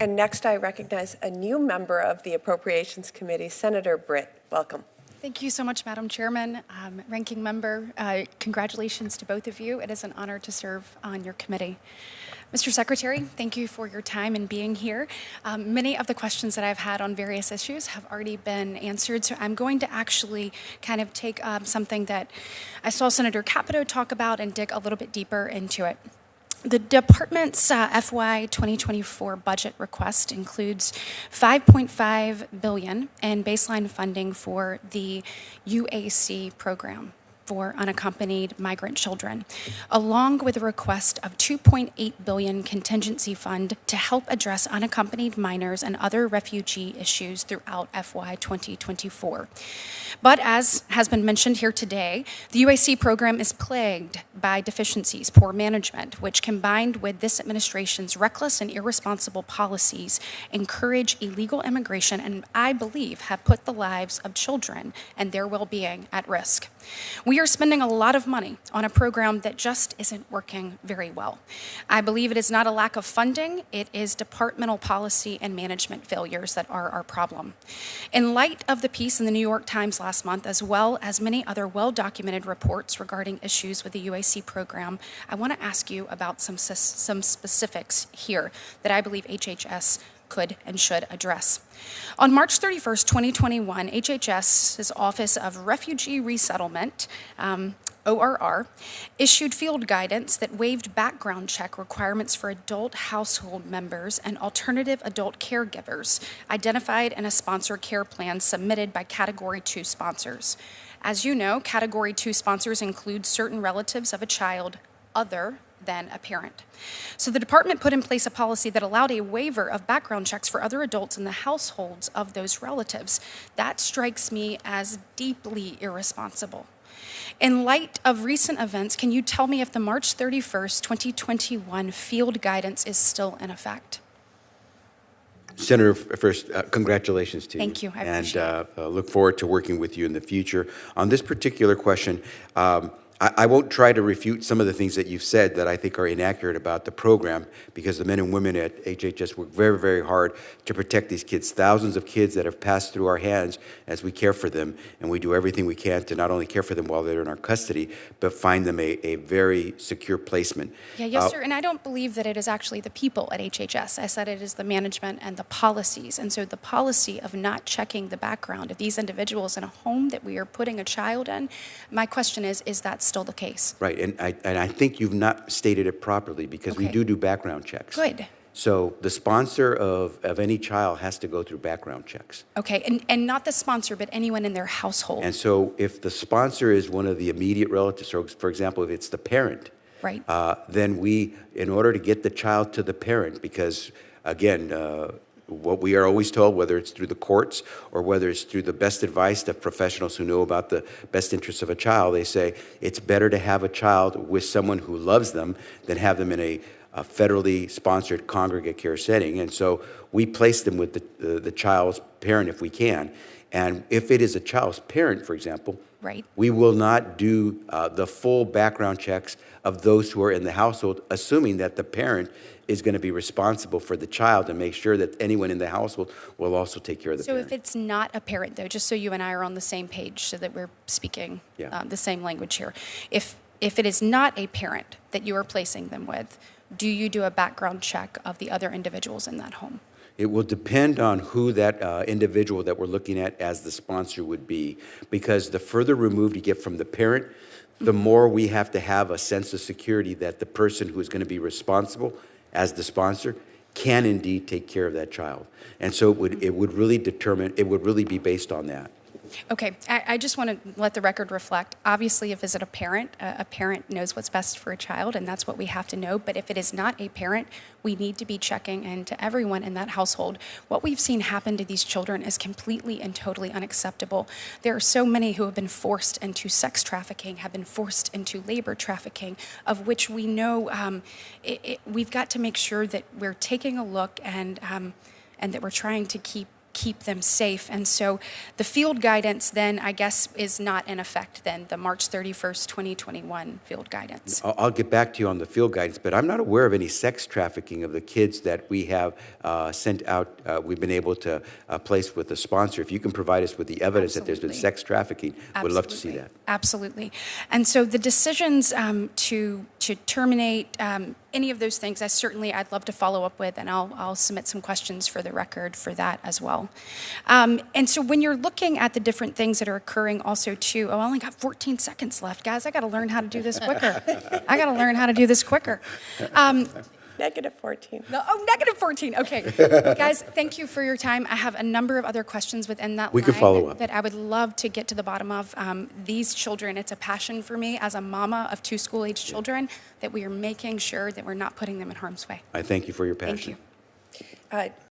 And next I recognize a new member of the Appropriations Committee, Senator Britt. Welcome. Thank you so much, Madam Chairman, Ranking Member. Congratulations to both of you. It is an honor to serve on your committee. Mr. Secretary, thank you for your time and being here. Many of the questions that I've had on various issues have already been answered, so I'm going to actually kind of take something that I saw Senator Capito talk about and dig a little bit deeper into it. The department's FY 2024 budget request includes $5.5 billion in baseline funding for the UAC program for unaccompanied migrant children, along with a request of $2.8 billion contingency fund to help address unaccompanied minors and other refugee issues throughout FY 2024. But as has been mentioned here today, the UAC program is plagued by deficiencies, poor management, which combined with this administration's reckless and irresponsible policies encourage illegal immigration and I believe have put the lives of children and their well-being at risk. We are spending a lot of money on a program that just isn't working very well. I believe it is not a lack of funding, it is departmental policy and management failures that are our problem. In light of the piece in the New York Times last month, as well as many other well-documented reports regarding issues with the UAC program, I want to ask you about some specifics here that I believe HHS could and should address. On March 31st, 2021, HHS's Office of Refugee Resettlement, ORR, issued field guidance that waived background check requirements for adult household members and alternative adult caregivers identified in a sponsor care plan submitted by Category 2 sponsors. As you know, Category 2 sponsors include certain relatives of a child other than a parent. So the department put in place a policy that allowed a waiver of background checks for other adults in the households of those relatives. That strikes me as deeply irresponsible. In light of recent events, can you tell me if the March 31st, 2021 field guidance is still in effect? Senator, first, congratulations to you. Thank you. I appreciate it. And look forward to working with you in the future. On this particular question, I won't try to refute some of the things that you've said that I think are inaccurate about the program, because the men and women at HHS work very, very hard to protect these kids, thousands of kids that have passed through our hands as we care for them, and we do everything we can to not only care for them while they're in our custody, but find them a very secure placement. Yeah, yes, sir, and I don't believe that it is actually the people at HHS. I said it is the management and the policies, and so the policy of not checking the background of these individuals in a home that we are putting a child in, my question is that still the case? Right, and I think you've not stated it properly, because we do background checks. Good. So the sponsor of any child has to go through background checks. Okay, and not the sponsor, but anyone in their household. And so if the sponsor is one of the immediate relatives, so for example, if it's the parent, right, then we, in order to get the child to the parent, because again, what we are always told, whether it's through the courts or whether it's through the best advice of professionals who know about the best interests of a child, they say it's better to have a child with someone who loves them than have them in a federally sponsored congregate care setting. And so we place them with the child's parent if we can. And if it is a child's parent, for example, right, we will not do the full background checks of those who are in the household, assuming that the parent is going to be responsible for the child and make sure that anyone in the household will also take care of the parent. So if it's not a parent, though, just so you and I are on the same page so that we're speaking the same language here, if it is not a parent that you are placing them with, do you do a background check of the other individuals in that home? It will depend on who that individual that we're looking at as the sponsor would be, because the further removed you get from the parent, the more we have to have a sense of security that the person who is going to be responsible as the sponsor can indeed take care of that child. And so it would really be based on that. Okay, I just want to let the record reflect. Obviously, if it's a parent knows what's best for a child, and that's what we have to know. But if it is not a parent, we need to be checking into everyone in that household. What we've seen happen to these children is completely and totally unacceptable. There are so many who have been forced into sex trafficking, have been forced into labor trafficking, of which we know we've got to make sure that we're taking a look and that we're trying to keep keep them safe. And so the field guidance then, I guess, is not in effect then, the March 31st, 2021 field guidance. I'll get back to you on the field guidance, but I'm not aware of any sex trafficking of the kids that we have sent out. We've been able to place with a sponsor. If you can provide us with the evidence that there's been Absolutely. sex trafficking, we'd love to see that. Absolutely. And so the decisions to terminate any of those things, I'd love to follow up with, and I'll submit some questions for the record for that as well. And so when you're looking at the different things that are occurring also too, I only got 14 seconds left, guys. I got to learn how to do this quicker. Negative 14. No, negative 14. Okay. Guys, thank you for your time. I have a number of other questions within that We line could follow up. that I would love to get to the bottom of. These children, it's a passion for me as a mama of 2 school-age children that we are making sure that we're not putting them in harm's way. I thank you for your passion. Thank you.